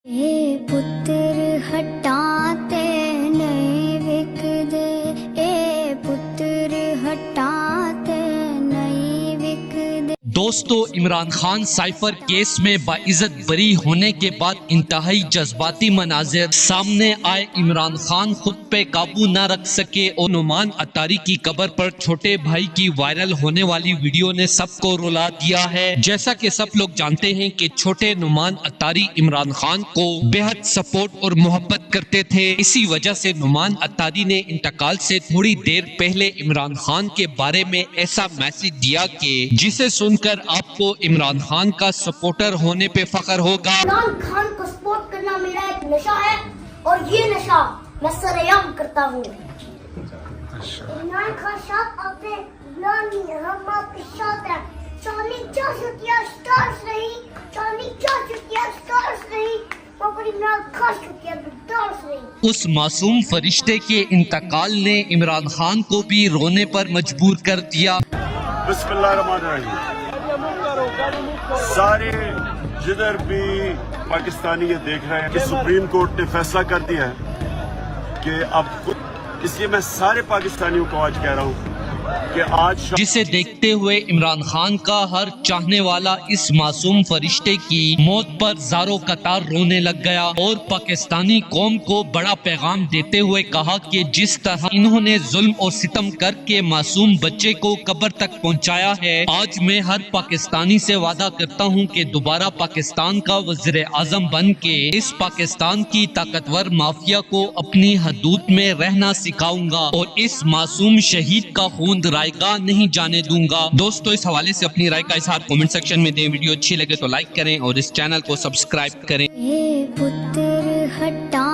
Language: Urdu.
اے پتر ہٹاتے نہیں وکدے، اے پتر ہٹاتے نہیں وکدے۔ دوستو، عمران خان سائفر کیس میں باعزت بری ہونے کے بعد انتہائی جذباتی مناظر سامنے آئے۔ عمران خان خود پہ قابو نہ رکھ سکے اور نعمان اتاری کی قبر پر چھوٹے بھائی کی وائرل ہونے والی ویڈیو نے سب کو رلا دیا ہے۔ جیسا کہ سب لوگ جانتے ہیں کہ چھوٹے نعمان اتاری عمران خان کو بے حد سپورٹ اور محبت کرتے تھے۔ اسی وجہ سے نعمان اتاری نے انتقال سے تھوڑی دیر پہلے عمران خان کے بارے میں ایسا میسج دیا کہ جسے سن کر آپ کو عمران خان کا سپورٹر ہونے پہ فخر ہوگا۔ عمران خان کو سپورٹ کرنا میرا ایک نشہ ہے اور یہ نشہ میں سرعام کرتا ہوں۔ عمران خان صاحب آپ نے بلانی ہم آپ کے ساتھ ہیں۔ چاندنی 4 سٹارز نہیں، چاندنی 4 سٹارز نہیں، اور عمران خان سٹارز نہیں۔ اس معصوم فرشتے کے انتقال نے عمران خان کو بھی رونے پر مجبور کر دیا۔ بسم اللہ الرحمن الرحیم۔ سارے جدھر بھی پاکستانی یہ دیکھ رہے ہیں کہ سپریم کورٹ نے فیصلہ کر دیا ہے کہ اب اس لیے میں سارے پاکستانیوں کو آج کہہ رہا ہوں کہ آج جسے دیکھتے ہوئے عمران خان کا ہر چاہنے والا اس معصوم فرشتے کی موت پر زاروں قطار رونے لگ گیا اور پاکستانی قوم کو بڑا پیغام دیتے ہوئے کہا کہ جس طرح انہوں نے ظلم اور ستم کر کے معصوم بچے کو قبر تک پہنچایا ہے، آج میں ہر پاکستانی سے وعدہ کرتا ہوں کہ دوبارہ پاکستان کا وزیر اعظم بن کے اس پاکستان کی طاقتور مافیا کو اپنی حدود میں رہنا سکھاؤں گا اور اس معصوم شہید کا خون رائے گاہ نہیں جانے دوں گا۔ دوستو، اس حوالے سے اپنی رائے کا اظہار کمنٹ سیکشن میں دیں۔ ویڈیو اچھی لگے تو لائک کریں اور اس چینل کو سبسکرائب کریں۔ اے پتر ہٹا